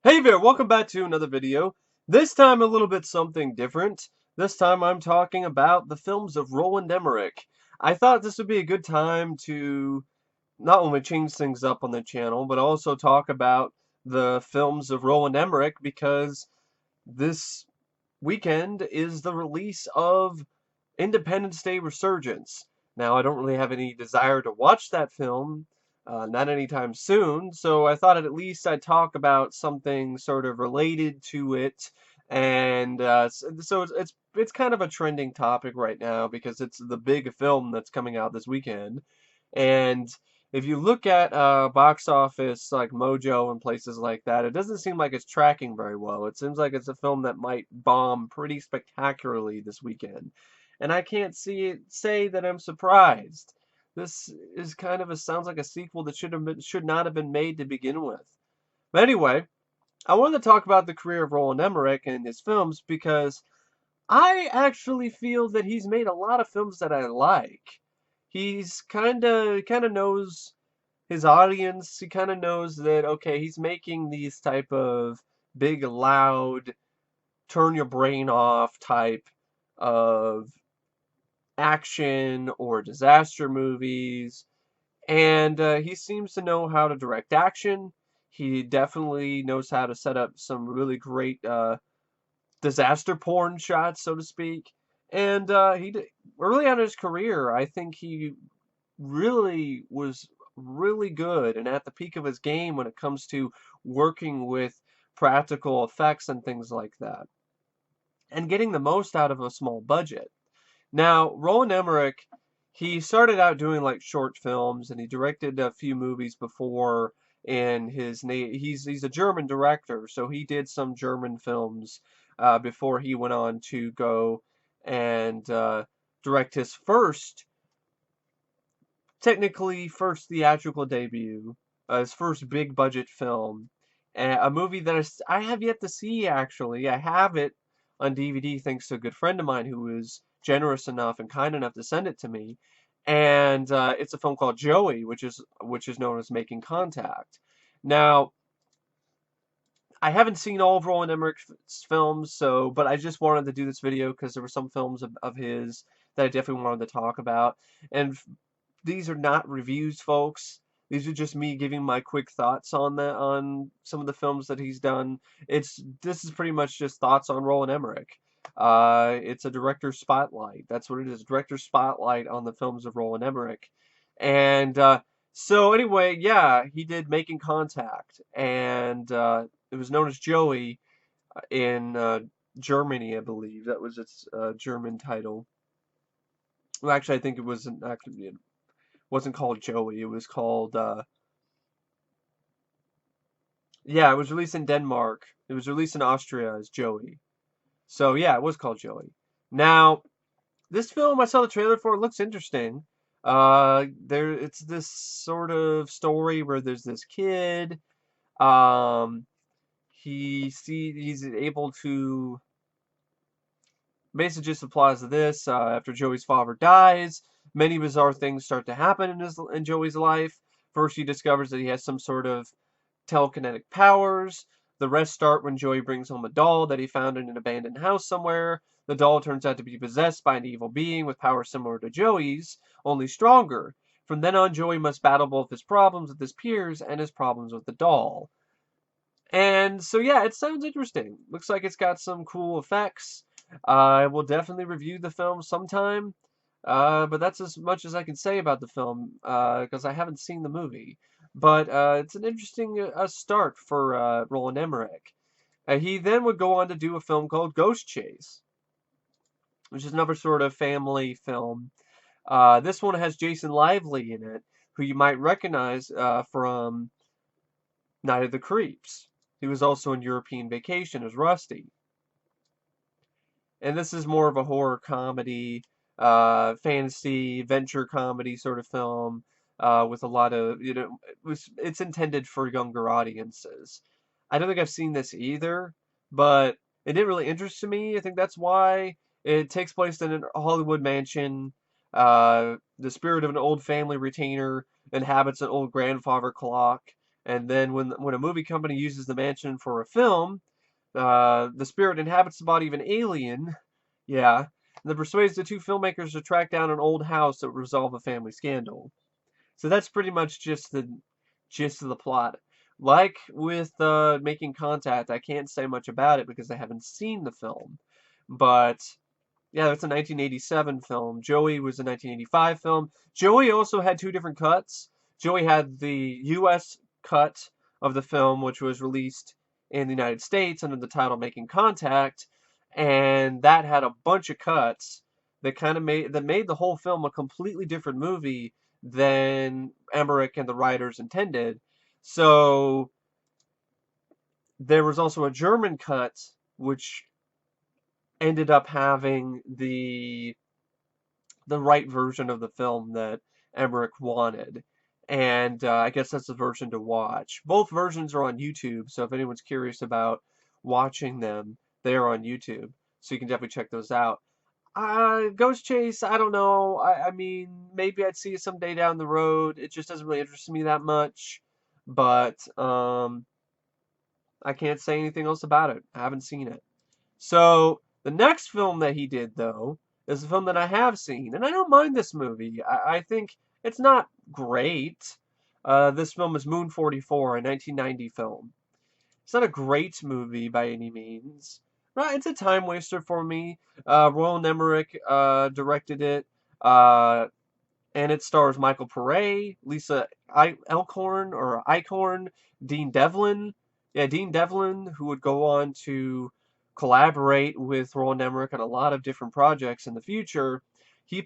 Hey there, welcome back to another video. This time a little bit something different. This time I'm talking about the films of Roland Emmerich. I thought this would be a good time to not only change things up on the channel, but also talk about the films of Roland Emmerich because this weekend is the release of Independence Day Resurgence. Now, I don't really have any desire to watch that film, not anytime soon, so I thought at least I'd talk about something sort of related to it. And so it's kind of a trending topic right now because it's the big film that's coming out this weekend. And if you look at box office like Mojo and places like that, it doesn't seem like it's tracking very well. It seems like it's a film that might bomb pretty spectacularly this weekend. And I can't say that I'm surprised. This is kind of sounds like a sequel that should not have been made to begin with. But anyway, I wanted to talk about the career of Roland Emmerich and his films because I actually feel that he's made a lot of films that I like. He's kind of knows his audience. He kind of knows that okay, he's making these type of big, loud, turn your brain off type of action or disaster movies, and he seems to know how to direct action. He definitely knows how to set up some really great disaster porn shots, so to speak. And early on in his career, I think he really was really good and at the peak of his game when it comes to working with practical effects and things like that, and getting the most out of a small budget. Now, Roland Emmerich, he started out doing like short films and he directed a few movies before in he's a German director, so he did some German films before he went on to go and direct his technically first theatrical debut, his first big budget film, a movie that I have yet to see actually. I have it on DVD thanks to a good friend of mine who was generous enough and kind enough to send it to me. And it's a film called Joey, which is known as Making Contact. Now, I haven't seen all of Roland Emmerich's films, so but I just wanted to do this video because there were some films of his that I definitely wanted to talk about. And these are not reviews, folks. These are just me giving my quick thoughts on some of the films that he's done. This is pretty much just thoughts on Roland Emmerich. It's a director's spotlight. That's what it is. Director's spotlight on the films of Roland Emmerich. And so anyway, yeah, he did Making Contact, and it was known as Joey in Germany, I believe. That was its German title. Well, actually, I think it wasn't called Joey. It was called yeah, it was released in Denmark. It was released in Austria as Joey. So yeah, it was called Joey. Now, this film I saw the trailer for, it looks interesting. It's this sort of story where there's this kid. Um, he's able to basically just applies to this. After Joey's father dies, many bizarre things start to happen in Joey's life. First, he discovers that he has some sort of telekinetic powers. The rest start when Joey brings home a doll that he found in an abandoned house somewhere. The doll turns out to be possessed by an evil being with powers similar to Joey's, only stronger. From then on, Joey must battle both his problems with his peers and his problems with the doll. And so, yeah, it sounds interesting. Looks like it's got some cool effects. I will definitely review the film sometime. But that's as much as I can say about the film because I haven't seen the movie. But it's an interesting start for Roland Emmerich. He then would go on to do a film called Ghost Chase, which is another sort of family film. This one has Jason Lively in it, who you might recognize from Night of the Creeps. He was also in European Vacation as Rusty. And this is more of a horror comedy, fantasy, adventure comedy sort of film with a lot of, it's intended for younger audiences. I don't think I've seen this either, but it didn't really interest me. I think that's why it takes place in a Hollywood mansion. The spirit of an old family retainer inhabits an old grandfather clock, And then when a movie company uses the mansion for a film, the spirit inhabits the body of an alien, yeah, and that persuades the two filmmakers to track down an old house that would resolve a family scandal. So that's pretty much just the gist of the plot. Like with Making Contact, I can't say much about it because I haven't seen the film. But yeah, that's a 1987 film. Joey was a 1985 film. Joey also had two different cuts. Joey had the U.S. cut of the film, which was released in the United States under the title Making Contact, and that had a bunch of cuts that made the whole film a completely different movie than Emmerich and the writers intended. So there was also a German cut, which ended up having the right version of the film that Emmerich wanted. And I guess that's the version to watch. Both versions are on YouTube, so if anyone's curious about watching them, they are on YouTube. So you can definitely check those out. Ghost Chase, I don't know. I mean, maybe I'd see it someday down the road. It just doesn't really interest me that much. But I can't say anything else about it. I haven't seen it. So the next film that he did, though, is a film that I have seen, and I don't mind this movie. I think it's not great. This film is Moon 44, a 1990 film. It's not a great movie by any means. It's a time waster for me. Roland Emmerich directed it. Uh, and it stars Michael Pare, Lisa Elkhorn or Eichhorn, Dean Devlin. Yeah, Dean Devlin, who would go on to collaborate with Roland Emmerich on a lot of different projects in the future. He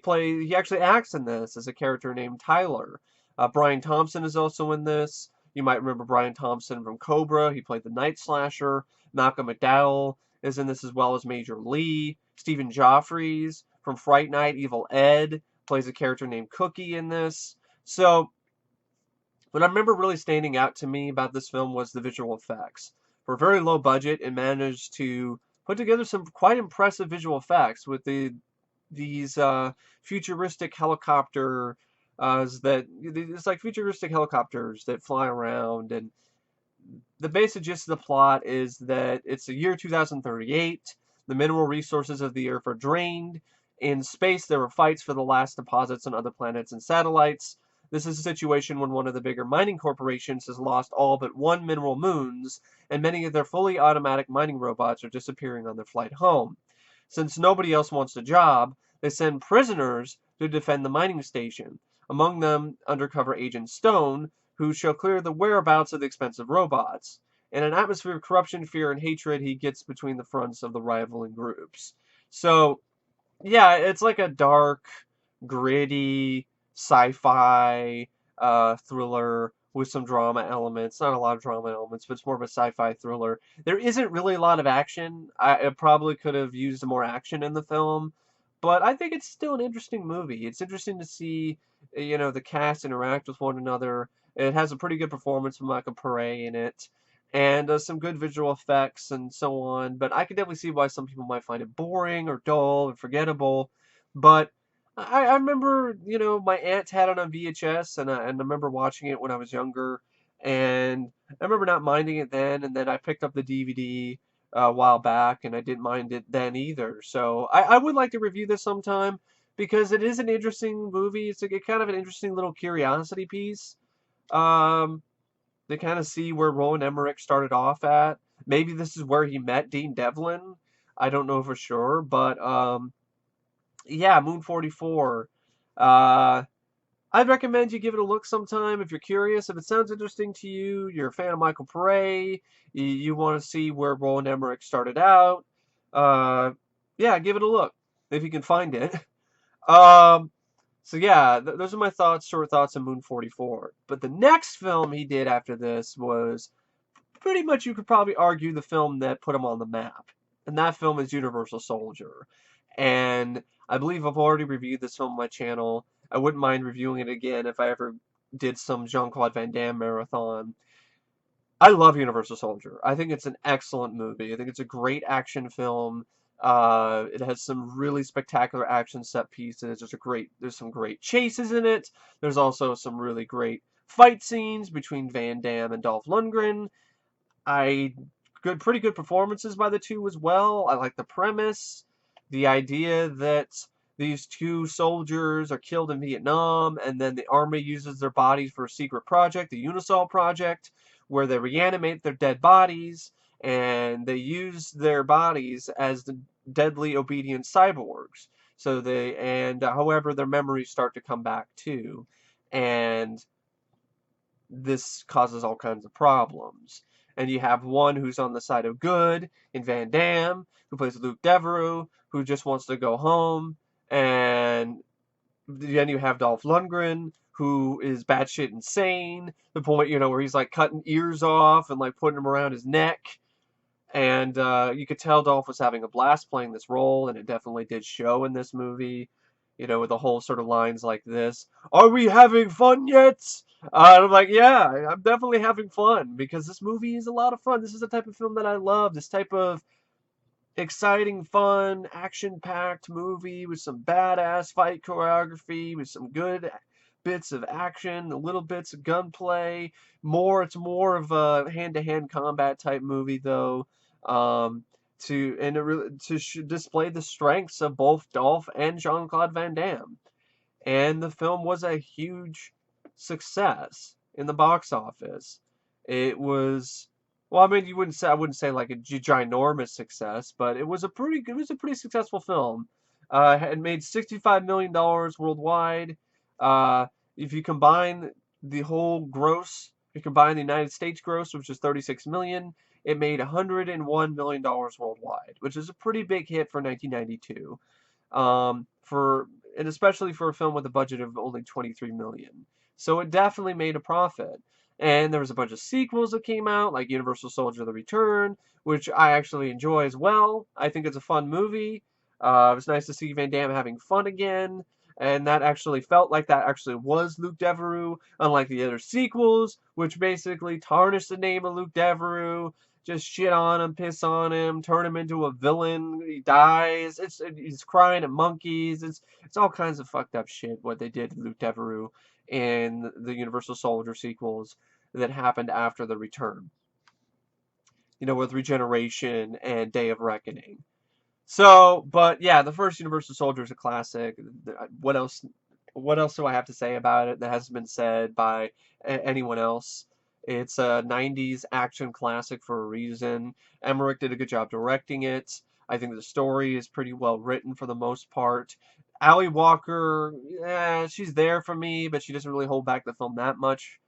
actually acts in this as a character named Tyler. Brian Thompson is also in this. You might remember Brian Thompson from Cobra. He played the Night Slasher. Malcolm McDowell is in this as well as Major Lee. Stephen Joffreys from Fright Night, Evil Ed plays a character named Cookie in this. So, what I remember really standing out to me about this film was the visual effects. For a very low budget, it managed to put together some quite impressive visual effects with these futuristic helicopter that it's like futuristic helicopters that fly around, and the basic gist of the plot is that it's the year 2038. The mineral resources of the Earth are drained. In space, there are fights for the last deposits on other planets and satellites. This is a situation when one of the bigger mining corporations has lost all but one mineral moons, and many of their fully automatic mining robots are disappearing on their flight home. Since nobody else wants the job, they send prisoners to defend the mining station. Among them, undercover Agent Stone, who shall clear the whereabouts of the expensive robots. In an atmosphere of corruption, fear, and hatred, he gets between the fronts of the rivaling groups. So, yeah, it's like a dark, gritty, sci-fi thriller with some drama elements. Not a lot of drama elements, but it's more of a sci-fi thriller. There isn't really a lot of action. I probably could have used more action in the film, but I think it's still an interesting movie. It's interesting to see, the cast interact with one another. It has a pretty good performance from Michael Pare in it, and some good visual effects and so on. But I can definitely see why some people might find it boring or dull or forgettable. But I remember, my aunt had it on VHS, and I remember watching it when I was younger, and I remember not minding it then, and then I picked up the DVD a while back, and I didn't mind it then either. So I would like to review this sometime because it is an interesting movie. It's kind of an interesting little curiosity piece. Um, to kind of see where Roland Emmerich started off at. Maybe this is where he met Dean Devlin. I don't know for sure, but yeah, Moon 44. Uh, I'd recommend you give it a look sometime if you're curious. If it sounds interesting to you, you're a fan of Michael Pare, you want to see where Roland Emmerich started out. Uh, yeah, give it a look if you can find it. Um, so yeah, those are my short thoughts on Moon 44. But the next film he did after this was pretty much, you could probably argue, the film that put him on the map. And that film is Universal Soldier. And I believe I've already reviewed this film on my channel. I wouldn't mind reviewing it again if I ever did some Jean-Claude Van Damme marathon. I love Universal Soldier. I think it's an excellent movie. I think it's a great action film. It has some really spectacular action set pieces. There's some great chases in it. There's also some really great fight scenes between Van Damme and Dolph Lundgren. Pretty good performances by the two as well. I like the premise, the idea that these two soldiers are killed in Vietnam, and then the army uses their bodies for a secret project, the Unisol project, where they reanimate their dead bodies, and they use their bodies as the deadly obedient cyborgs. However, their memories start to come back too, and this causes all kinds of problems. And you have one who's on the side of good in Van Damme, who plays Luke Devereaux, who just wants to go home. And then you have Dolph Lundgren, who is batshit insane. The point, where he's like cutting ears off and like putting them around his neck. And you could tell Dolph was having a blast playing this role, and it definitely did show in this movie. With the whole sort of lines like this, "Are we having fun yet?" I'm like, yeah, I'm definitely having fun because this movie is a lot of fun. This is the type of film that I love. This type of exciting, fun, action-packed movie with some badass fight choreography, with some good bits of action, little bits of gunplay. It's more of a hand-to-hand combat type movie though. Um, to display the strengths of both Dolph and Jean-Claude Van Damme. And the film was a huge success in the box office. It was, well, I mean, I wouldn't say like a ginormous success, but it was a pretty successful film. It made $65 million worldwide. Uh, if you combine the whole gross, if you combine the United States gross, which is 36 million, it made $101 million worldwide, which is a pretty big hit for 1992. For and especially for a film with a budget of only 23 million. So it definitely made a profit. And there was a bunch of sequels that came out, like Universal Soldier: The Return, which I actually enjoy as well. I think it's a fun movie. It was nice to see Van Damme having fun again, and that actually felt like that actually was Luke Devereaux, unlike the other sequels, which basically tarnished the name of Luke Devereaux, just shit on him, piss on him, turn him into a villain. He dies. He's crying at monkeys. It's all kinds of fucked up shit what they did to Luke Devereaux in the Universal Soldier sequels that happened after the Return. With Regeneration and Day of Reckoning. So, but yeah, the first Universal Soldier is a classic. What else? What else do I have to say about it that hasn't been said by anyone else? It's a 90s action classic for a reason. Emmerich did a good job directing it. I think the story is pretty well written for the most part. Ali Walker, yeah, she's there for me, but she doesn't really hold back the film that much.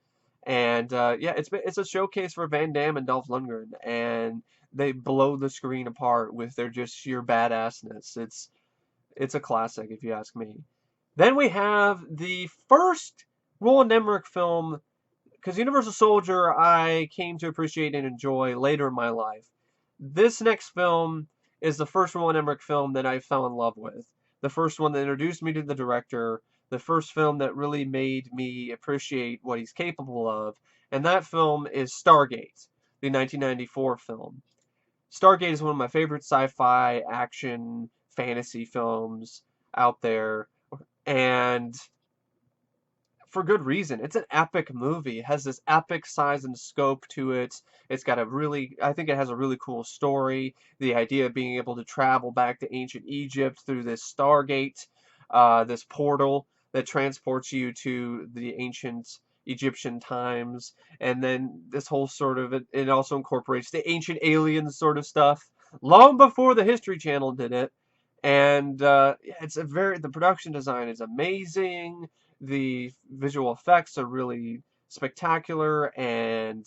And yeah, it's a showcase for Van Damme and Dolph Lundgren, and they blow the screen apart with their just sheer badassness. It's a classic, if you ask me. Then we have the first Roland Emmerich film, because Universal Soldier I came to appreciate and enjoy later in my life. This next film is the first Roland Emmerich film that I fell in love with. The first one that introduced me to the director, the first film that really made me appreciate what he's capable of, and that film is Stargate, the 1994 film. Stargate is one of my favorite sci-fi action fantasy films out there, and for good reason. It's an epic movie. It has this epic size and scope to it. I think it has a really cool story. The idea of being able to travel back to ancient Egypt through this Stargate, this portal that transports you to the ancient Egyptian times. And then this whole it also incorporates the ancient aliens sort of stuff, long before the History Channel did it. And yeah, the production design is amazing. The visual effects are really spectacular and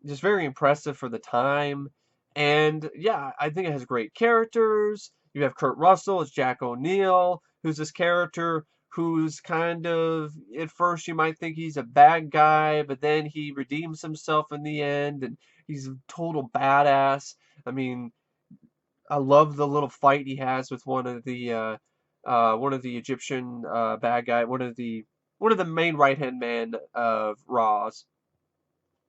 just very impressive for the time. And yeah, I think it has great characters. You have Kurt Russell as Jack O'Neill, who's this character who's kind of, at first you might think he's a bad guy, but then he redeems himself in the end, and he's a total badass. I mean, I love the little fight he has with one of the Egyptian bad guy, one of the main right hand man of Ra's,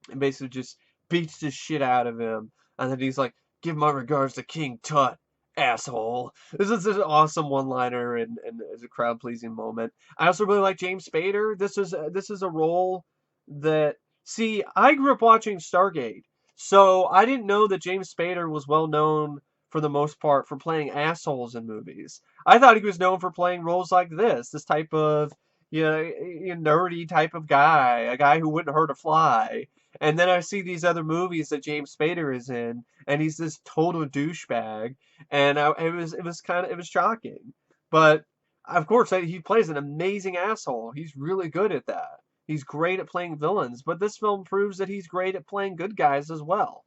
and basically just beats the shit out of him. And then he's like, "Give my regards to King Tut," asshole. This is an awesome one-liner and is a crowd-pleasing moment. I also really like James Spader. This is a role that see, I grew up watching Stargate, so I didn't know that James Spader was well known for the most part for playing assholes in movies. I thought he was known for playing roles like this type of nerdy type of guy, a guy who wouldn't hurt a fly. And then I see these other movies that James Spader is in, and he's this total douchebag, and it was shocking. But of course, he plays an amazing asshole. He's really good at that. He's great at playing villains, but this film proves that he's great at playing good guys as well.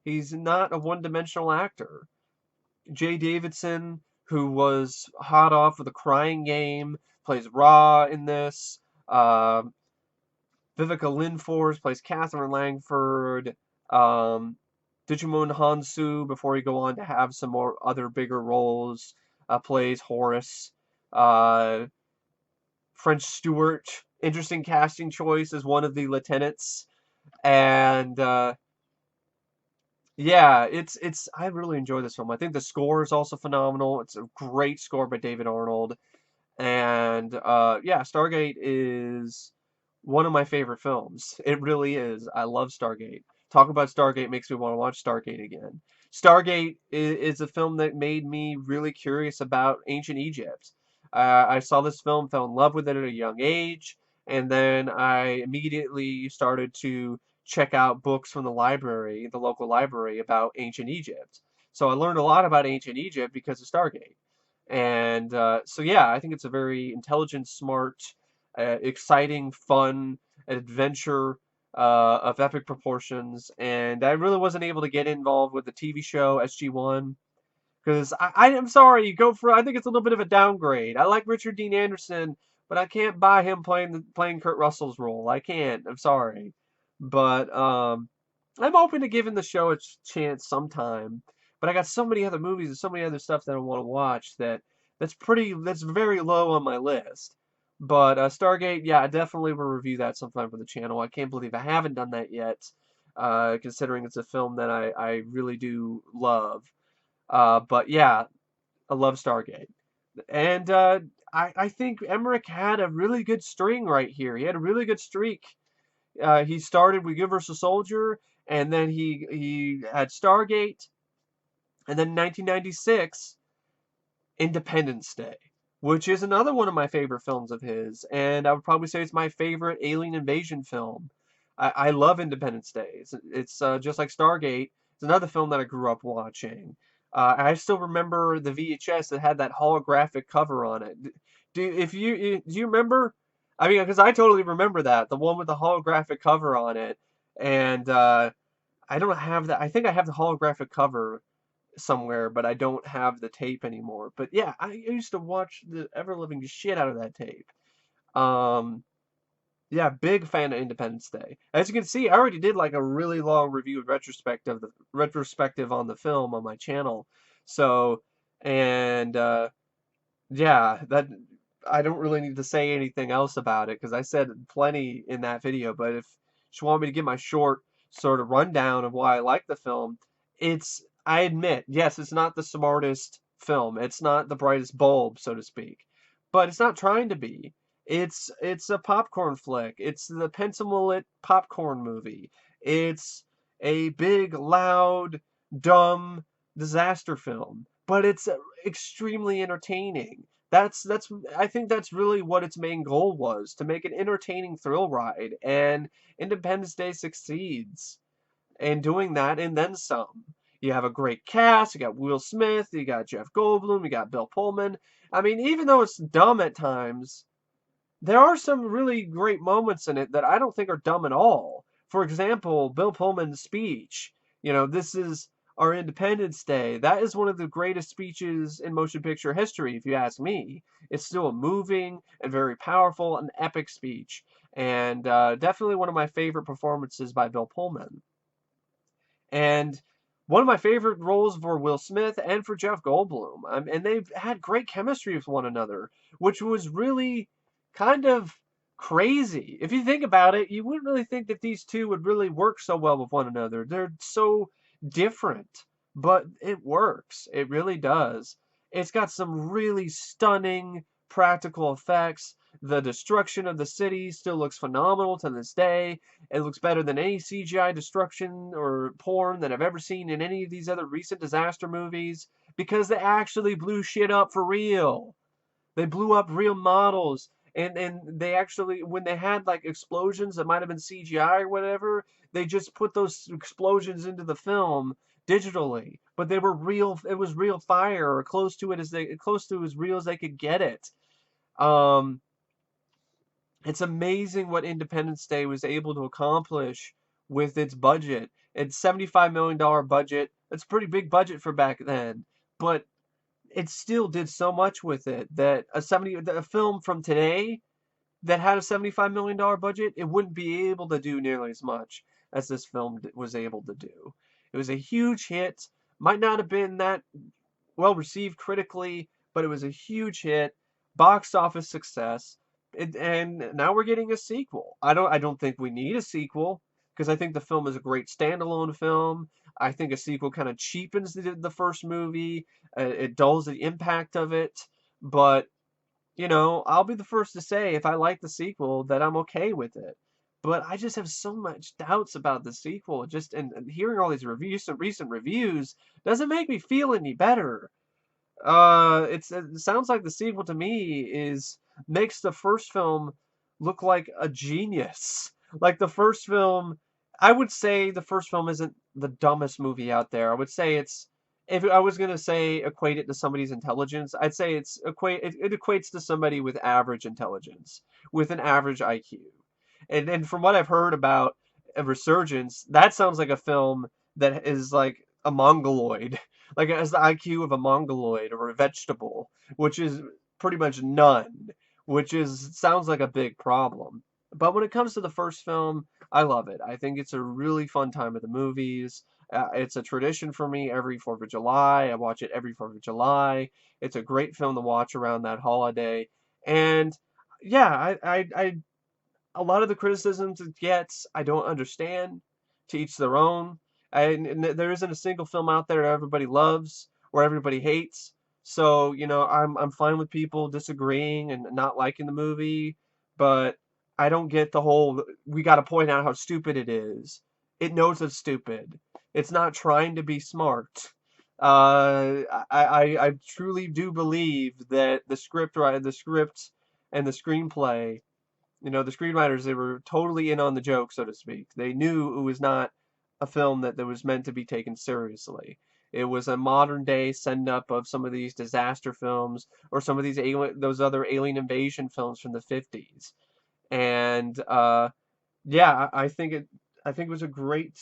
He's not a one-dimensional actor. Jay Davidson, who was hot off with a Crying Game, plays Raw in this. Uh, Vivica Lindfors plays Catherine Langford. Um, Digimon Hansu, before he go on to have some more other bigger roles, plays Horace. Uh, French Stewart, interesting casting choice as one of the lieutenants. And yeah, it's I really enjoy this film. I think the score is also phenomenal. It's a great score by David Arnold. And yeah, Stargate is one of my favorite films. It really is. I love Stargate. Talk about Stargate makes me want to watch Stargate again. Stargate is a film that made me really curious about ancient Egypt. I saw this film, fell in love with it at a young age, and then I immediately started to check out books from the library, the local library, about ancient Egypt. So I learned a lot about ancient Egypt because of Stargate. And so, yeah, I think it's a very intelligent, smart, exciting, fun adventure of epic proportions. And I really wasn't able to get involved with the TV show SG-1 because I'm sorry, you go for I think it's a little bit of a downgrade. I like Richard Dean Anderson, but I can't buy him playing Kurt Russell's role. I can't. I'm sorry, but I'm open to giving the show a chance sometime. But I got so many other movies and so many other stuff that I want to watch that's very low on my list. But Stargate, yeah, I definitely will review that sometime for the channel. I can't believe I haven't done that yet, considering it's a film that I really do love. But yeah, I love Stargate. And I think Emmerich had a really good string right here. He had a really good streak. He started with Universal Soldier, and then he had Stargate, and then 1996, Independence Day, which is another one of my favorite films of his, and I would probably say it's my favorite alien invasion film. I love Independence Day. It's just like Stargate. It's another film that I grew up watching. I still remember the VHS that had that holographic cover on it. Do you remember? I mean, because I totally remember that the one with the holographic cover on it, and I don't have that. I think I have the holographic cover somewhere, but I don't have the tape anymore. But yeah, I used to watch the ever living shit out of that tape. Um, yeah, big fan of Independence Day. As you can see, I already did like a really long review of retrospective on the film on my channel. So, and yeah, that I don't really need to say anything else about it because I said plenty in that video. But if you want me to give my short sort of rundown of why I like the film, I admit, yes, it's not the smartest film. It's not the brightest bulb, so to speak. But it's not trying to be. It's a popcorn flick. It's the pencil lit popcorn movie. It's a big, loud, dumb disaster film. But it's extremely entertaining. That's I think that's really what its main goal was, to make an entertaining thrill ride, and Independence Day succeeds in doing that and then some. You have a great cast, you got Will Smith, you got Jeff Goldblum, you got Bill Pullman. I mean, even though it's dumb at times, there are some really great moments in it that I don't think are dumb at all. For example, Bill Pullman's speech, this is our Independence Day. That is one of the greatest speeches in motion picture history, if you ask me. It's still a moving and very powerful and epic speech, and definitely one of my favorite performances by Bill Pullman. And one of my favorite roles for Will Smith and for Jeff Goldblum. And they've had great chemistry with one another, which was really kind of crazy. If you think about it, you wouldn't really think that these two would really work so well with one another. They're so different. but it works. It really does. It's got some really stunning practical effects. The destruction of the city still looks phenomenal to this day. It looks better than any CGI destruction or porn that I've ever seen in any of these other recent disaster movies because they actually blew shit up for real. They blew up real models, and they actually, when they had like explosions that might have been CGI or whatever, they just put those explosions into the film digitally. But they were real. It was real fire, or close to as real as they could get it. Um, it's amazing what Independence Day was able to accomplish with its budget. It's $75 million budget. That's a pretty big budget for back then, but it still did so much with it that a film from today that had a $75 million budget, it wouldn't be able to do nearly as much as this film was able to do. It was a huge hit. Might not have been that well received critically, but it was a huge hit, box office success, and now we're getting a sequel. I don't think we need a sequel because I think the film is a great standalone film. I think a sequel kind of cheapens the first movie. It dulls the impact of it, but I'll be the first to say if I like the sequel that I'm okay with it. But I just have so much doubts about the sequel. Just and hearing all these reviews, some recent reviews, doesn't make me feel any better. It sounds like the sequel to me is makes the first film look like a genius. Like the first film, I would say the first film isn't the dumbest movie out there. I would say it's if I was gonna say equate it to somebody's intelligence, I'd say it equates to somebody with average intelligence, with an average IQ. And from what I've heard about a resurgence, that sounds like a film that is like a mongoloid, like it has the IQ of a mongoloid or a vegetable, which is pretty much none, which is sounds like a big problem. But when it comes to the first film, I love it. I think it's a really fun time at the movies. It's a tradition for me every 4th of July. I watch it every 4th of July. It's a great film to watch around that holiday. And yeah, a lot of the criticisms it gets, I don't understand. To each their own. And there isn't a single film out there that everybody loves or everybody hates. So, I'm fine with people disagreeing and not liking the movie, but I don't get the whole we got to point out how stupid it is. It knows it's stupid. It's not trying to be smart. I truly do believe that the script and the screenplay, the screenwriters, they were totally in on the joke, so to speak. They knew it was not a film that was meant to be taken seriously. It was a modern day send up of some of these disaster films or some of those other alien invasion films from the 50s. And yeah, I think it was a great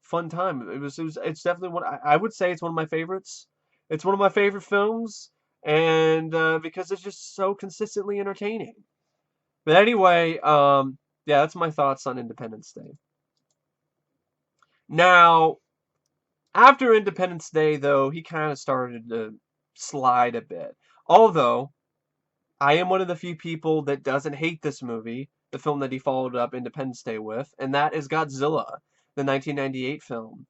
fun time. It's definitely I would say it's one of my favorites. It's one of my favorite films, and because it's just so consistently entertaining. But anyway, yeah, that's my thoughts on Independence Day. Now, after Independence Day, though, he kind of started to slide a bit. Although, I am one of the few people that doesn't hate this movie, the film that he followed up Independence Day with, and that is Godzilla, the 1998 film.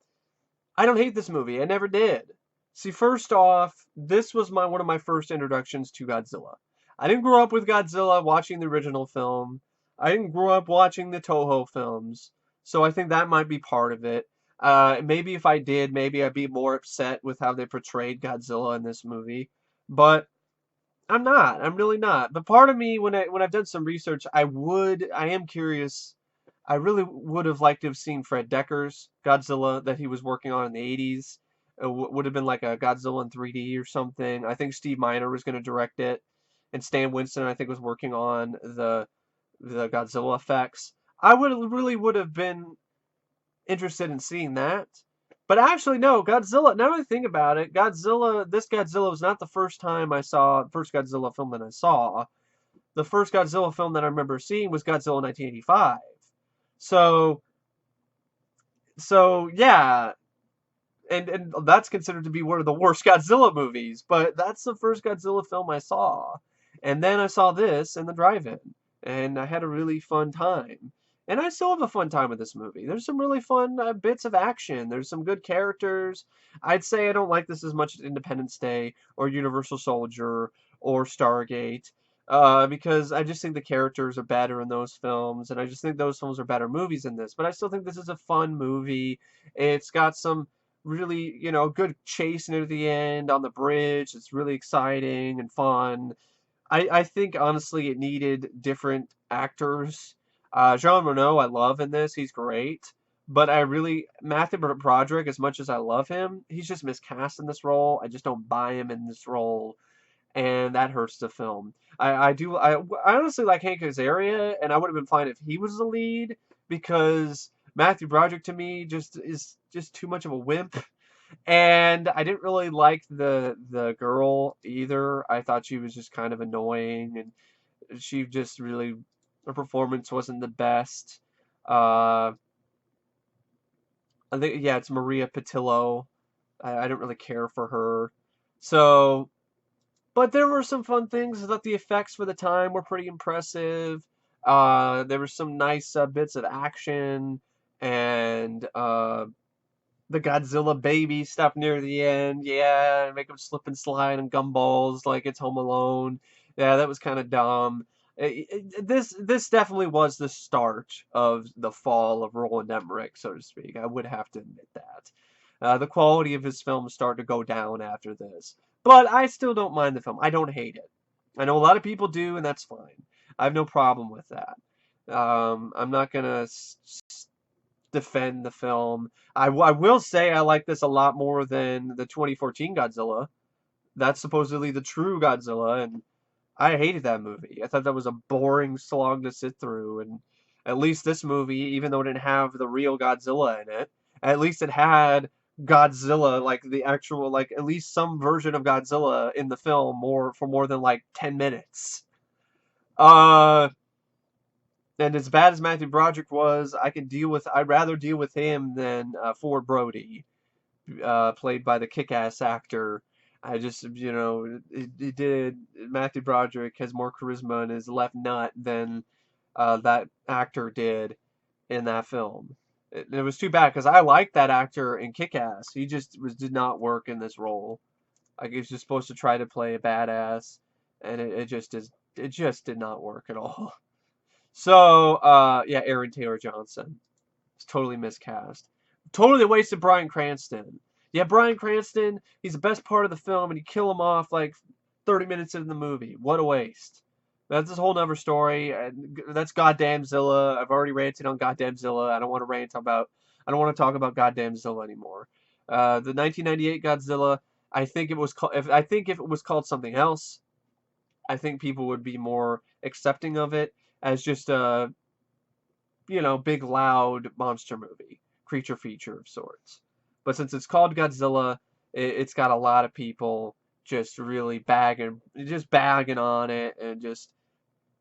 I don't hate this movie. I never did. See, first off, this was one of my first introductions to Godzilla. I didn't grow up with Godzilla watching the original film. I didn't grow up watching the Toho films, so I think that might be part of it. Maybe if I did, maybe I'd be more upset with how they portrayed Godzilla in this movie. But I'm not. I'm really not. But part of me, when I've done some research, I am curious. I really would have liked to have seen Fred Decker's Godzilla that he was working on in the 80s. It would have been like a Godzilla in 3D or something. I think Steve Miner was going to direct it, and Stan Winston, I think, was working on the Godzilla effects. Would have been interested in seeing that. But actually, no, Godzilla, now that I think about it, this Godzilla was not the first Godzilla film that I saw. The first Godzilla film that I remember seeing was Godzilla 1985. So, yeah, and that's considered to be one of the worst Godzilla movies, but that's the first Godzilla film I saw. And then I saw this in the drive-in, and I had a really fun time. And I still have a fun time with this movie. There's some really fun bits of action. There's some good characters. I'd say I don't like this as much as Independence Day or Universal Soldier or Stargate, because I just think the characters are better in those films, and I just think those films are better movies than this. But I still think this is a fun movie. It's got some really, good chase near the end on the bridge. It's really exciting and fun. I think honestly it needed different actors. Jean Reno, I love in this. He's great. But Matthew Broderick, as much as I love him, he's just miscast in this role. I just don't buy him in this role, and that hurts the film. I honestly like Hank Azaria, and I would have been fine if he was the lead, because Matthew Broderick to me is just too much of a wimp. And I didn't really like the girl either. I thought she was just kind of annoying, and she just really her performance wasn't the best. Uh, I think, yeah, it's Maria Patillo. I don't really care for her. So, but there were some fun things. I thought the effects for the time were pretty impressive. There were some nice bits of action, and the Godzilla baby stuff near the end. Yeah, make him slip and slide on gumballs like it's Home Alone. Yeah, that was kind of dumb. This definitely was the start of the fall of Roland Emmerich, so to speak. I would have to admit that. The quality of his films started to go down after this. But I still don't mind the film. I don't hate it. I know a lot of people do, and that's fine. I have no problem with that. I'm not gonna defend the film. I will say I like this a lot more than the 2014 Godzilla. That's supposedly the true Godzilla, and I hated that movie. I thought that was a boring slog to sit through, and at least this movie, even though it didn't have the real Godzilla in it, at least it had Godzilla, like the actual, like at least some version of Godzilla in the film more than like 10 minutes. Uh, and as bad as Matthew Broderick was, I'd rather deal with him than Ford Brody, played by the kick-ass actor. I just, Matthew Broderick has more charisma in his left nut than that actor did in that film. It was too bad because I liked that actor in Kick-Ass. He just did not work in this role. Like he was just supposed to try to play a badass, and it just did not work at all. So, yeah, Aaron Taylor Johnson. It's totally miscast. Totally wasted Bryan Cranston. Yeah, Bryan Cranston, he's the best part of the film, and you kill him off like 30 minutes into the movie. What a waste. That's a whole nother story. And that's Goddamn Zilla. I've already ranted on Goddamn Zilla. I don't want to talk about Goddamn Zilla anymore. The 1998 Godzilla, I think if it was called something else, I think people would be more accepting of it as just a, big loud monster movie, creature feature of sorts. But since it's called Godzilla, it's got a lot of people just bagging on it and just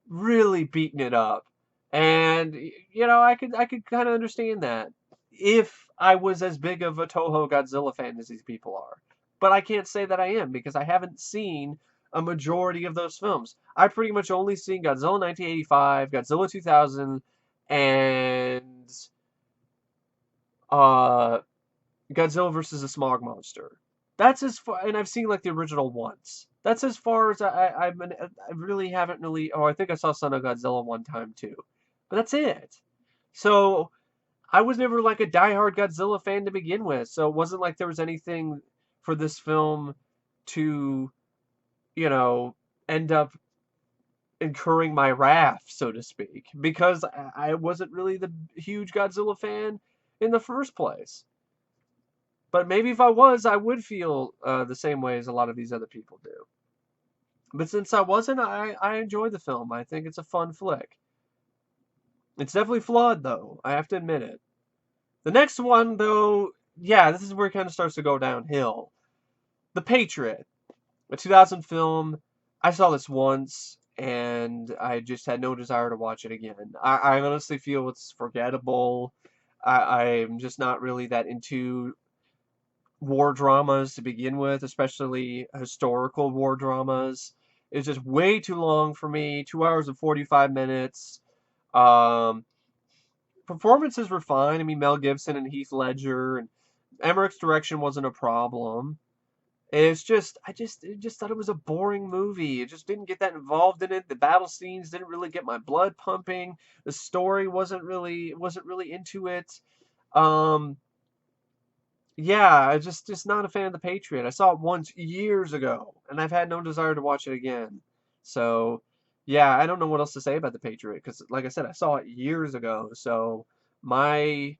really beating it up. And I could kind of understand that if I was as big of a Toho Godzilla fan as these people are. But I can't say that I am because I haven't seen a majority of those films. I've pretty much only seen Godzilla 1985, Godzilla 2000, and uh, Godzilla versus the Smog Monster. That's as far, and I've seen like the original once. That's as far as I really haven't really. Oh, I think I saw Son of Godzilla one time too, but that's it. So I was never like a diehard Godzilla fan to begin with. So it wasn't like there was anything for this film to, you know, end up incurring my wrath, so to speak, because I wasn't really the huge Godzilla fan in the first place. But maybe if I was, I would feel the same way as a lot of these other people do. But since I wasn't, I enjoy the film. I think it's a fun flick. It's definitely flawed, though. I have to admit it. The next one, though, yeah, this is where it kind of starts to go downhill. The Patriot, a 2000 film. I saw this once, and I just had no desire to watch it again. I honestly feel it's forgettable. I'm just not really that into war dramas to begin with, especially historical war dramas. It's just way too long for me. 2 hours and 45 minutes. Um, performances were fine. I mean, Mel Gibson and Heath Ledger and Emmerich's direction wasn't a problem. It's just I just thought it was a boring movie. It just didn't get that involved in it. The battle scenes didn't really get my blood pumping. The story wasn't really into it. Um, yeah, I just not a fan of The Patriot. I saw it once years ago, and I've had no desire to watch it again. So, yeah, I don't know what else to say about The Patriot because, like I said, I saw it years ago. So my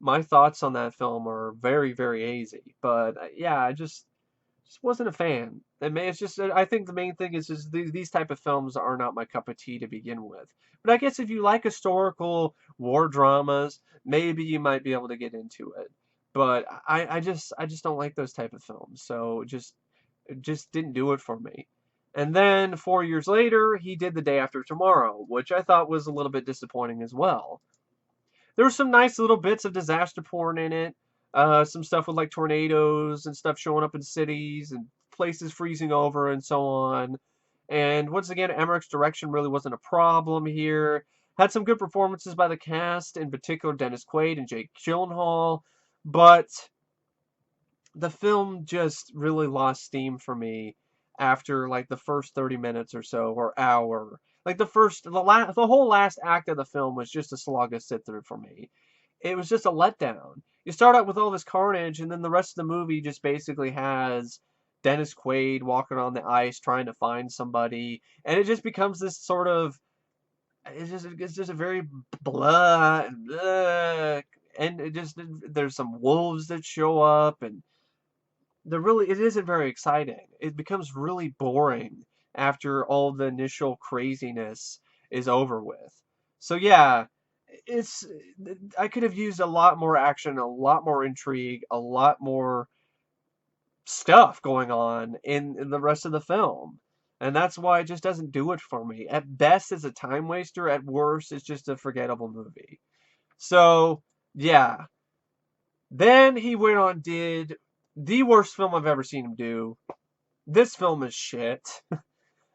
my thoughts on that film are very, very hazy. But yeah, I just wasn't a fan. It's just I think the main thing is just these type of films are not my cup of tea to begin with. But I guess if you like historical war dramas, maybe you might be able to get into it. But I just don't like those type of films. So it just didn't do it for me. And then 4 years later, he did The Day After Tomorrow, which I thought was a little bit disappointing as well. There were some nice little bits of disaster porn in it. Some stuff with like tornadoes and stuff showing up in cities and places freezing over and so on. And once again, Emmerich's direction really wasn't a problem here. Had some good performances by the cast, in particular Dennis Quaid and Jake Gyllenhaal, but the film just really lost steam for me after like the first 30 minutes or so or hour. Like the whole last act of the film was just a slog to sit through for me. It was just a letdown. You start out with all this carnage, and then the rest of the movie just basically has Dennis Quaid walking on the ice trying to find somebody, and it just becomes this sort of it's just a very blah and blah, and it just there's some wolves that show up, and it isn't very exciting. It becomes really boring after all the initial craziness is over with. So yeah, it's I could have used a lot more action, a lot more intrigue, a lot more stuff going on in the rest of the film. And that's why it just doesn't do it for me. At best, it's a time waster. At worst, it's just a forgettable movie. So, yeah. Then he went on did the worst film I've ever seen him do. This film is shit.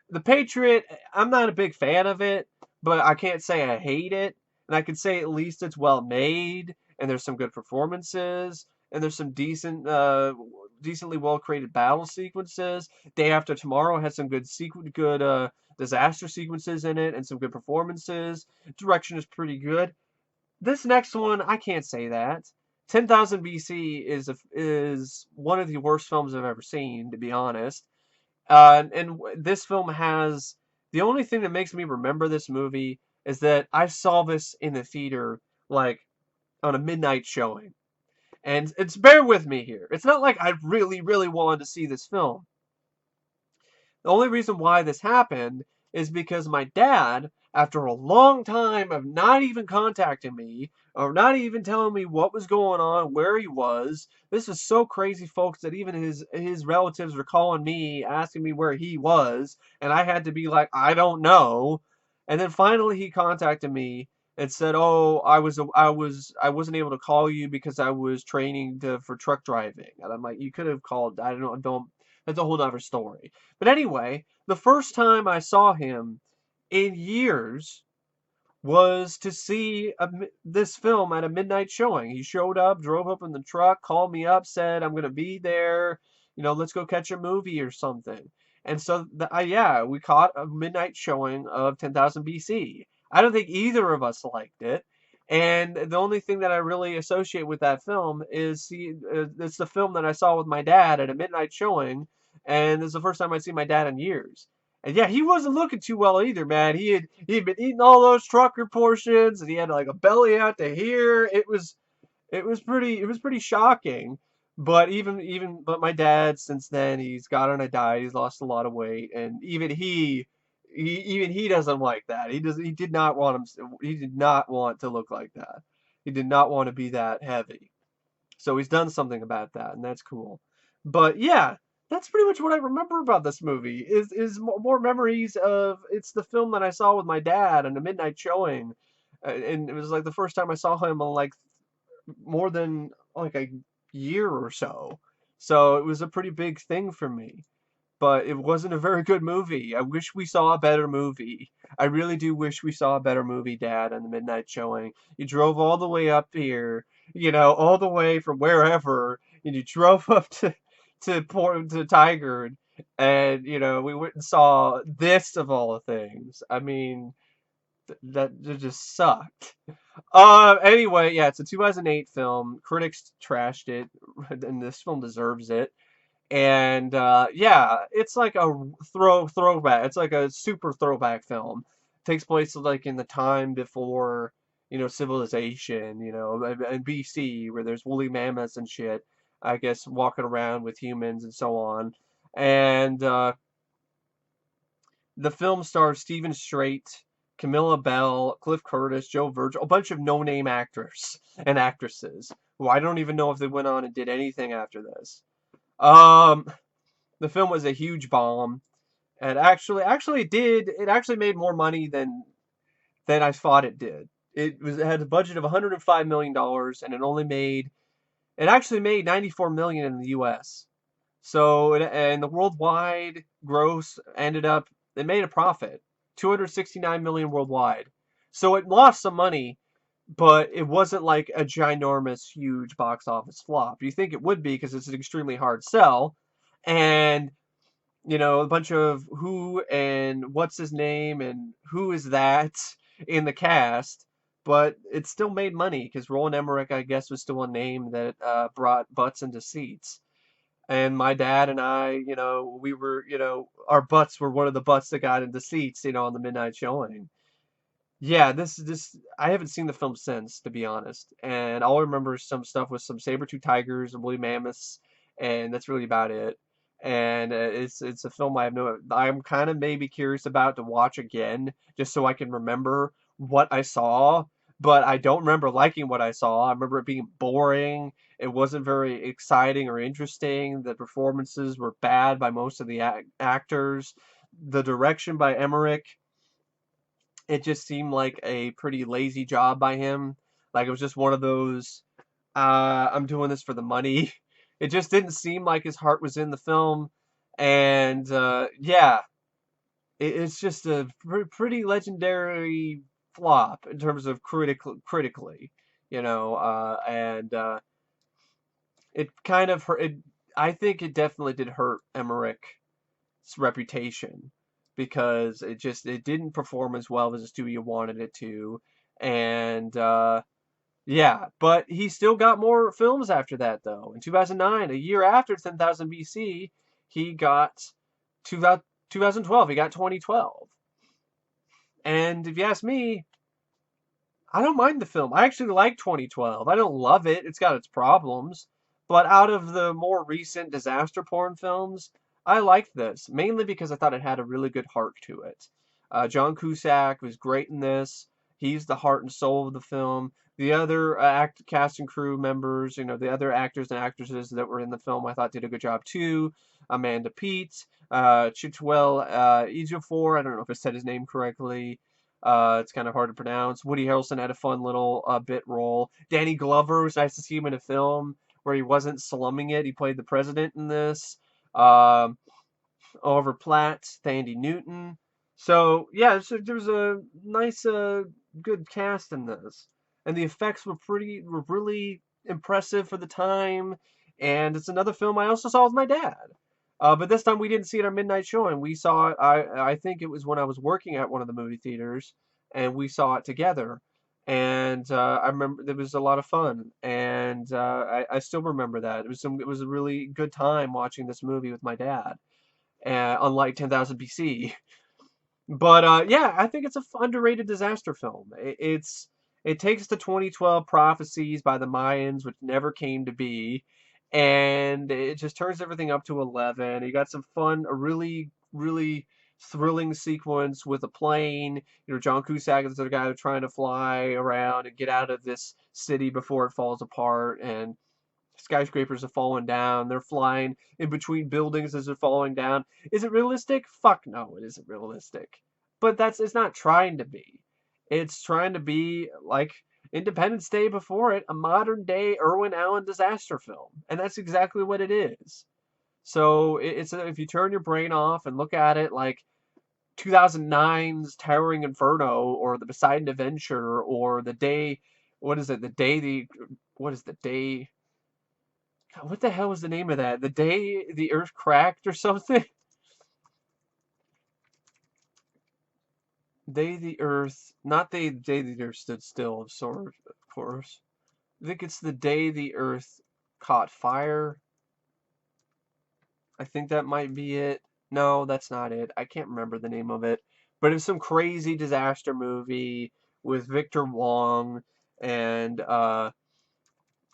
The Patriot, I'm not a big fan of it, but I can't say I hate it. And I can say at least it's well made, and there's some good performances, and there's some decently well created battle sequences. Day After Tomorrow has some good disaster sequences in it, and some good performances. Direction is pretty good. This next one, I can't say that. 10,000 BC is one of the worst films I've ever seen, to be honest. This film has the only thing that makes me remember this movie is that I saw this in the theater like on a midnight showing. And it's bear with me here. It's not like I really, really wanted to see this film. The only reason why this happened is because my dad, after a long time of not even contacting me or not even telling me what was going on, where he was, this was so crazy, folks, that even his relatives were calling me, asking me where he was, and I had to be like, I don't know. And then finally he contacted me and said, "Oh, I wasn't able to call you because I was training for truck driving." And I'm like, "You could have called. I don't. That's a whole other story." But anyway, the first time I saw him in years was to see this film at a midnight showing. He showed up, drove up in the truck, called me up, said, "I'm going to be there. Let's go catch a movie or something." And so, yeah, we caught a midnight showing of 10,000 BC. I don't think either of us liked it. And the only thing that I really associate with that film is it's the film that I saw with my dad at a midnight showing, and it's the first time I'd seen my dad in years. And yeah, he wasn't looking too well either, man. He'd been eating all those trucker portions, and he had like a belly out to here. It was pretty shocking. But but my dad since then he's got on a diet. He's lost a lot of weight, and even he doesn't like that. He did not want he did not want to look like that. He did not want to be that heavy. So he's done something about that, and that's cool. But yeah, that's pretty much what I remember about this movie. Is more memories of it's the film that I saw with my dad in a midnight showing, and it was like the first time I saw him in like more than like a year or so. So it was a pretty big thing for me. but it wasn't a very good movie. I wish we saw a better movie. I really do wish we saw a better movie, Dad, on the midnight showing. You drove all the way up here, all the way from wherever, and you drove up to Tigard, and we went and saw this of all the things. I mean, that just sucked. Anyway, yeah, it's a 2008 film. Critics trashed it, and this film deserves it. And yeah, it's like a throwback. It's like a super throwback film. Takes place like in the time before, civilization, and BC, where there's woolly mammoths and shit, I guess, walking around with humans and so on. And the film stars Stephen Strait, Camilla Bell, Cliff Curtis, Joe Virgil, a bunch of no-name actors and actresses who I don't even know if they went on and did anything after this. Um, the film was a huge bomb, and it actually made more money than I thought it did. It had a budget of $105 million, and it actually made 94 million in the U.S. So, and the worldwide gross it made a profit, 269 million worldwide. So it lost some money, but it wasn't like a ginormous, huge box office flop. You think it would be because it's an extremely hard sell, and a bunch of who and what's his name and who is that in the cast, but it still made money because Roland Emmerich, I guess, was still a name that brought butts into seats. And my dad and I, we were, our butts were one of the butts that got into seats, on the midnight showing. Yeah, this I haven't seen the film since, to be honest. And all I remember is some stuff with some saber-tooth tigers and woolly mammoths, and that's really about it. And it's a film I'm kind of maybe curious about to watch again, just so I can remember what I saw. But I don't remember liking what I saw. I remember it being boring. It wasn't very exciting or interesting. The performances were bad by most of the actors. The direction by Emmerich, it just seemed like a pretty lazy job by him. Like it was just one of those, I'm doing this for the money. It just didn't seem like his heart was in the film. And yeah, it's just a pretty legendary flop in terms of critically, and it kind of hurt. I think it definitely did hurt Emmerich's reputation because it didn't perform as well as the studio wanted it to, and yeah, but he still got more films after that though. In 2009, a year after 10,000 BC, he got 2012. He got 2012, and if you ask me, I don't mind the film. I actually like 2012. I don't love it. It's got its problems. But out of the more recent disaster porn films, I liked this, mainly because I thought it had a really good heart to it. John Cusack was great in this. He's the heart and soul of the film. The other cast and crew members, the other actors and actresses that were in the film, I thought did a good job too. Amanda Peet, Chiwetel Ejiofor, I don't know if I said his name correctly. It's kind of hard to pronounce. Woody Harrelson had a fun little bit role. Danny Glover, was nice to see him in a film where he wasn't slumming it. He played the president in this. Um, Oliver Platt, Thandie Newton. So yeah, there was a nice, good cast in this, and the effects were really impressive for the time. And it's another film I also saw with my dad. But this time we didn't see it on midnight showing. We saw it. I think it was when I was working at one of the movie theaters, and we saw it together. And I remember it was a lot of fun, and I still remember that it was a really good time watching this movie with my dad. Unlike 10,000 BC. But yeah, I think it's a underrated disaster film. It takes the 2012 prophecies by the Mayans, which never came to be, and it just turns everything up to 11. You got some fun, a really thrilling sequence with a plane. John Cusack is the guy trying to fly around and get out of this city before it falls apart, and skyscrapers are falling down. They're flying in between buildings as they're falling down. Is it realistic? Fuck no, it isn't realistic. But it's not trying to be. It's trying to be like Independence Day before it, a modern day Irwin Allen disaster film. And that's exactly what it is. So if you turn your brain off and look at it like 2009's Towering Inferno or The Poseidon Adventure or the day, what is it? The day the what is the day? What the hell was the name of that? The day the Earth cracked or something? Day the Earth, not the day the Earth stood still, of course. I think it's the day the Earth caught fire. I think that might be it. No, that's not it. I can't remember the name of it. But it was some crazy disaster movie with Victor Wong and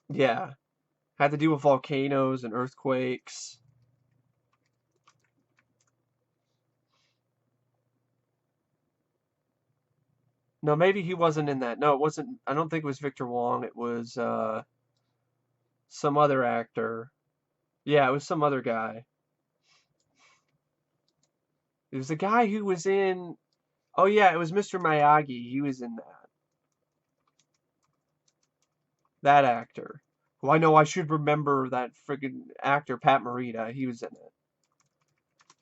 yeah, had to do with volcanoes and earthquakes. No, maybe he wasn't in that. No, it wasn't. I don't think it was Victor Wong. It was some other actor. Yeah, it was some other guy. It was the guy who was in. Oh yeah, it was Mr. Miyagi. He was in that. That actor. Who I know I should remember that friggin' actor, Pat Morita. He was in it.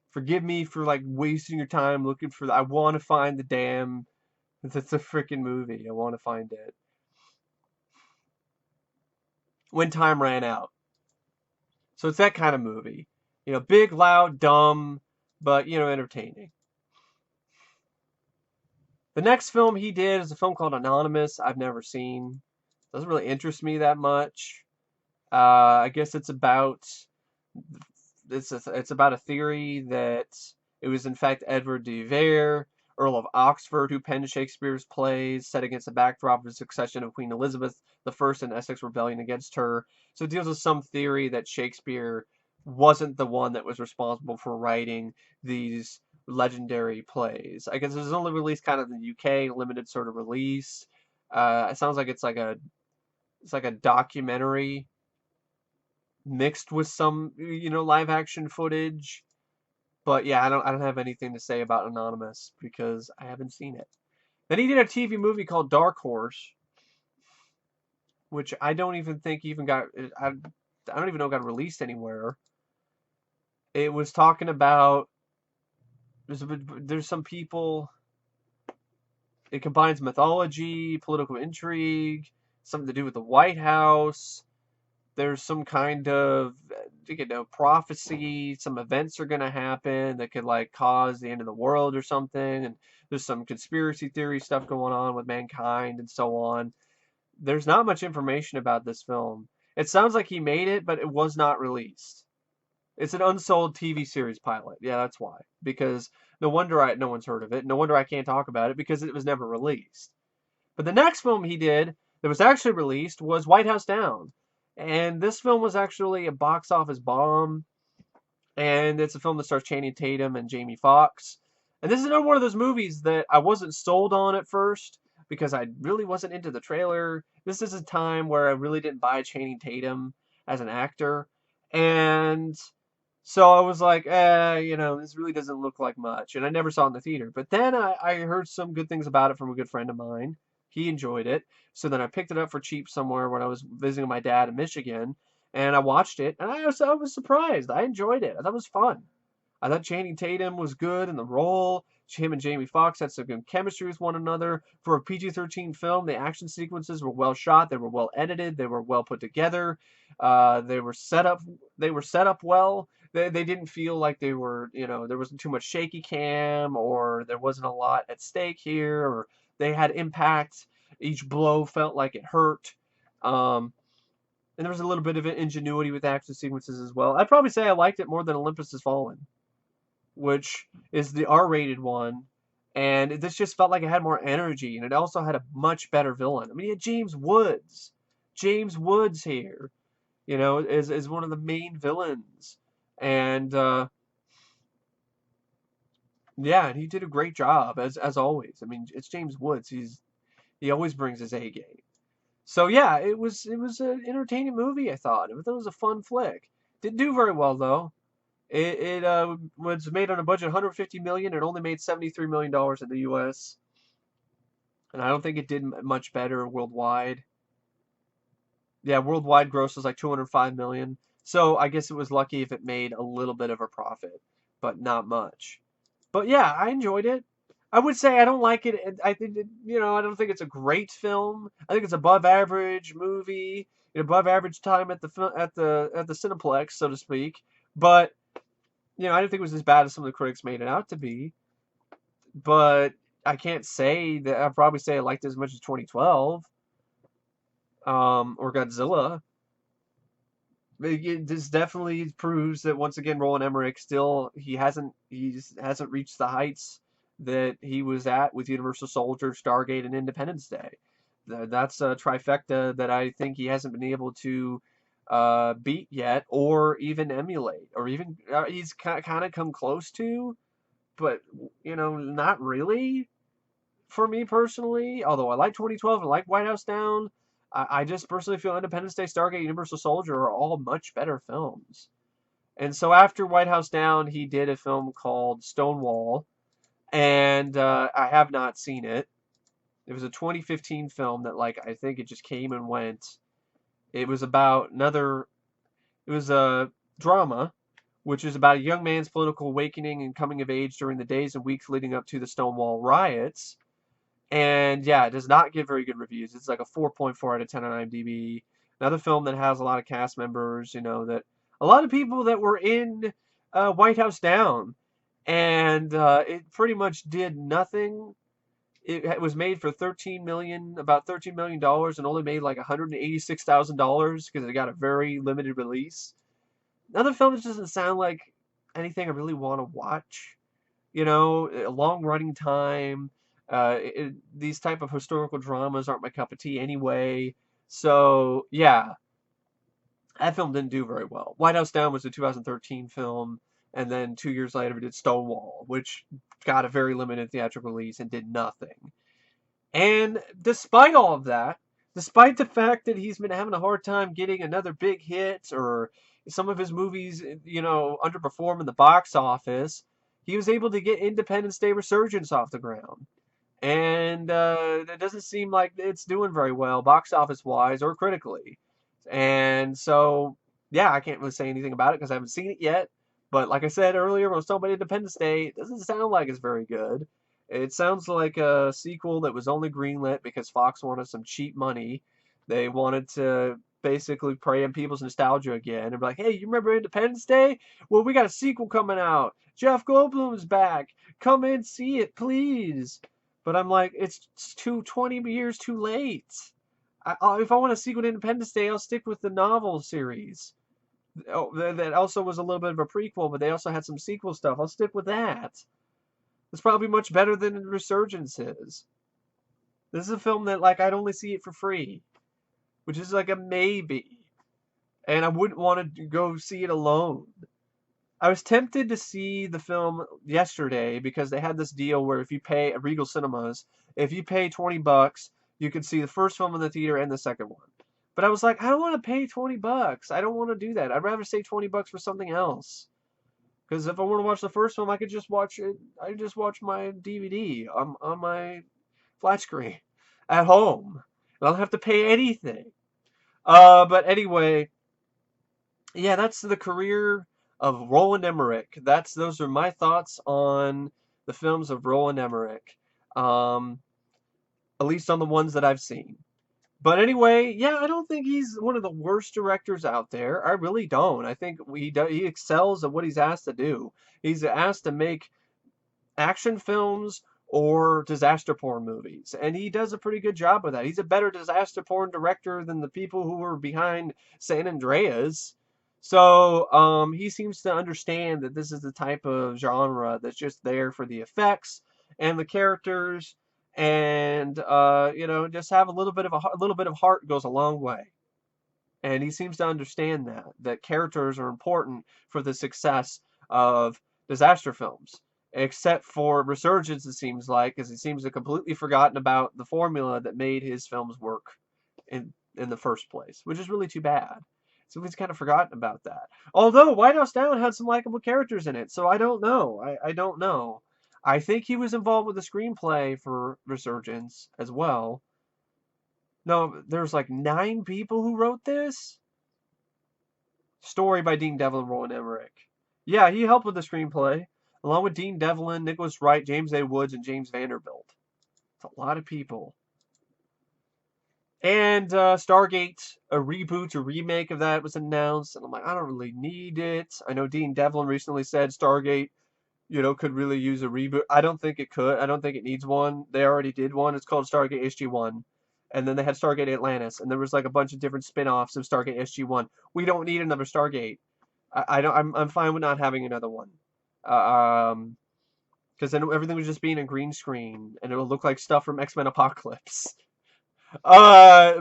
Forgive me for like wasting your time looking for. I want to find the damn. That's a freaking movie. I want to find it. When time ran out. So it's that kind of movie. Big, loud, dumb, but entertaining. The next film he did is a film called Anonymous. I've never seen. Doesn't really interest me that much. I guess it's about a theory that it was in fact Edward de Vere, Earl of Oxford, who penned Shakespeare's plays, set against the backdrop of the succession of Queen Elizabeth I and Essex rebellion against her. So it deals with some theory that Shakespeare wasn't the one that was responsible for writing these legendary plays. I guess it was only released kind of in the UK, limited sort of release. It sounds like it's like a documentary mixed with some live action footage. But yeah, I don't have anything to say about Anonymous because I haven't seen it. Then he did a TV movie called Dark Horse, which I don't even think even got I don't even know got released anywhere. It was talking about there's some people. It combines mythology, political intrigue, something to do with the White House. There's some kind of prophecy, some events are going to happen that could like cause the end of the world or something, and there's some conspiracy theory stuff going on with mankind and so on. There's not much information about this film. It sounds like he made it, but it was not released. It's an unsold TV series pilot. Yeah, that's why. Because no one's heard of it. No wonder I can't talk about it because it was never released. But the next film he did that was actually released was White House Down. And this film was actually a box office bomb. And it's a film that stars Channing Tatum and Jamie Foxx. And this is another one of those movies that I wasn't sold on at first because I really wasn't into the trailer. This is a time where I really didn't buy Channing Tatum as an actor. And so I was like, this really doesn't look like much. And I never saw it in the theater. But then I heard some good things about it from a good friend of mine. He enjoyed it. So then I picked it up for cheap somewhere when I was visiting my dad in Michigan. And I watched it. And I was surprised. I enjoyed it. I thought it was fun. I thought Channing Tatum was good in the role. Him and Jamie Foxx had some good chemistry with one another. For a PG-13 film, the action sequences were well shot. They were well edited. They were well put together. They were set up. They were set up well. They didn't feel like they were, there wasn't too much shaky cam or there wasn't a lot at stake here or they had impact. Each blow felt like it hurt. Um, and there was a little bit of ingenuity with action sequences as well. I'd probably say I liked it more than Olympus Has Fallen, which is the R-rated one. And this just felt like it had more energy, and it also had a much better villain. I mean, you had James Woods. James Woods here, is one of the main villains. And yeah, and he did a great job as always. I mean, it's James Woods. He always brings his A game. So yeah, it was an entertaining movie. I thought it was a fun flick. Didn't do very well though. It was made on a budget of 150 million. It only made 73 million dollars in the U.S. and I don't think it did much better worldwide. Yeah, worldwide gross was like 205 million. So I guess it was lucky if it made a little bit of a profit, but not much. But yeah, I enjoyed it. I would say I don't like it. I think I don't think it's a great film. I think it's above average movie, above average time at the Cineplex, so to speak. But I didn't think it was as bad as some of the critics made it out to be. But I can't say that. I'd probably say I liked it as much as 2012, or Godzilla. This definitely proves that once again Roland Emmerich still he hasn't reached the heights that he was at with Universal Soldier, Stargate, and Independence Day. That's a trifecta that I think he hasn't been able to beat yet, or even emulate, or even he's kind of come close to, but not really for me personally. Although I like 2012 and I like White House Down, I just personally feel Independence Day, Stargate, Universal Soldier are all much better films. And so after White House Down, he did a film called Stonewall, and I have not seen it. It was a 2015 film that, like, I think it just came and went. It was about another. It was a drama, which is about a young man's political awakening and coming of age during the days and weeks leading up to the Stonewall riots. And yeah, it does not get very good reviews. It's like a 4.4 out of 10 on IMDb. Another film that has a lot of cast members, that a lot of people that were in White House Down. And it pretty much did nothing. It was made for about $13 million, and only made like $186,000 because it got a very limited release. Another film that doesn't sound like anything I really want to watch. A long running time. These type of historical dramas aren't my cup of tea anyway. So yeah, that film didn't do very well. White House Down was a 2013 film, and then 2 years later we did Stonewall, which got a very limited theatrical release and did nothing. And despite all of that, despite the fact that he's been having a hard time getting another big hit, or some of his movies, underperform in the box office, he was able to get Independence Day Resurgence off the ground. And it doesn't seem like it's doing very well, box office wise or critically. And so, yeah, I can't really say anything about it because I haven't seen it yet. But like I said earlier, when I was talking about Independence Day, it doesn't sound like it's very good. It sounds like a sequel that was only greenlit because Fox wanted some cheap money. They wanted to basically prey on people's nostalgia again and be like, hey, you remember Independence Day? Well, we got a sequel coming out. Jeff Goldblum's back. Come in, see it, please. But I'm like, it's 20 years too late. If I want a sequel to Independence Day, I'll stick with the novel series. Oh, that also was a little bit of a prequel, but they also had some sequel stuff. I'll stick with that. It's probably much better than Resurgence is. This is a film that, like, I'd only see it for free, which is like a maybe. And I wouldn't want to go see it alone. I was tempted to see the film yesterday because they had this deal where if you pay at Regal Cinemas, if you pay $20, you could see the first film in the theater and the second one. But I was like, I don't want to pay $20. I don't want to do that. I'd rather save $20 for something else. Because if I want to watch the first film, I could just watch it. I could just watch my DVD on my flat screen at home. I don't have to pay anything. But anyway, yeah, that's the career of Roland Emmerich. Those are my thoughts on the films of Roland Emmerich. At least on the ones that I've seen. But anyway, yeah, I don't think he's one of the worst directors out there. I really don't. I think he excels at what he's asked to do. He's asked to make action films or disaster porn movies, and he does a pretty good job with that. He's a better disaster porn director than the people who were behind San Andreas. So he seems to understand that this is the type of genre that's just there for the effects and the characters, and just have a little bit of heart goes a long way. And he seems to understand that characters are important for the success of disaster films. Except for Resurgence, it seems like, because he seems to have completely forgotten about the formula that made his films work in the first place, which is really too bad. So he's kind of forgotten about that. Although White House Down had some likable characters in it, so I don't know. I don't know. I think he was involved with the screenplay for Resurgence as well. No, there's like 9 people who wrote this. Story by Dean Devlin, Roland Emmerich. Yeah, he helped with the screenplay, along with Dean Devlin, Nicholas Wright, James A. Woods, and James Vanderbilt. It's a lot of people. And Stargate, a reboot, a remake of that was announced, and I'm like, I don't really need it. I know Dean Devlin recently said Stargate, could really use a reboot. I don't think it could. I don't think it needs one. They already did one. It's called Stargate SG-1. And then they had Stargate Atlantis, and there was like a bunch of different spin-offs of Stargate SG-1. We don't need another Stargate. I don't. I'm fine with not having another one. Because then everything was just being a green screen, and it'll look like stuff from X-Men Apocalypse. But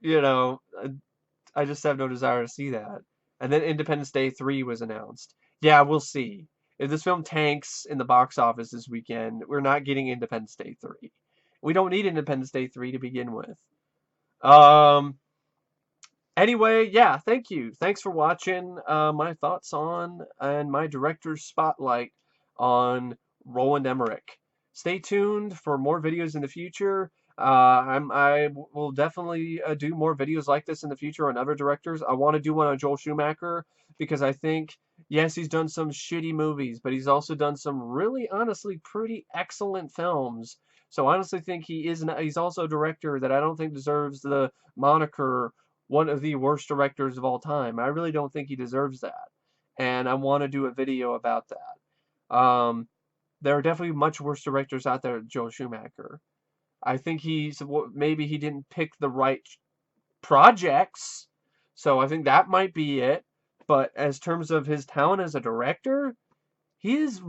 you know, I just have no desire to see that. And then Independence Day 3 was announced. Yeah, we'll see. If this film tanks in the box office this weekend, we're not getting Independence Day 3. We don't need Independence Day 3 to begin with. Um, Anyway, yeah, thank you. Thanks for watching my thoughts on and my director's spotlight on Roland Emmerich. Stay tuned for more videos in the future. I will definitely do more videos like this in the future on other directors. I want to do one on Joel Schumacher because I think, yes, he's done some shitty movies, but he's also done some really, honestly, pretty excellent films. So I honestly think he's also a director that I don't think deserves the moniker one of the worst directors of all time. I really don't think he deserves that. And I want to do a video about that. There are definitely much worse directors out there than Joel Schumacher. I think maybe he didn't pick the right projects. So I think that might be it. But as terms of his talent as a director, he is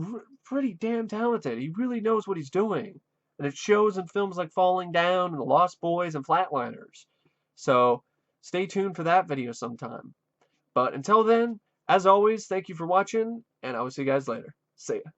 pretty damn talented. He really knows what he's doing. And it shows in films like Falling Down and The Lost Boys and Flatliners. So stay tuned for that video sometime. But until then, as always, thank you for watching, and I will see you guys later. See ya.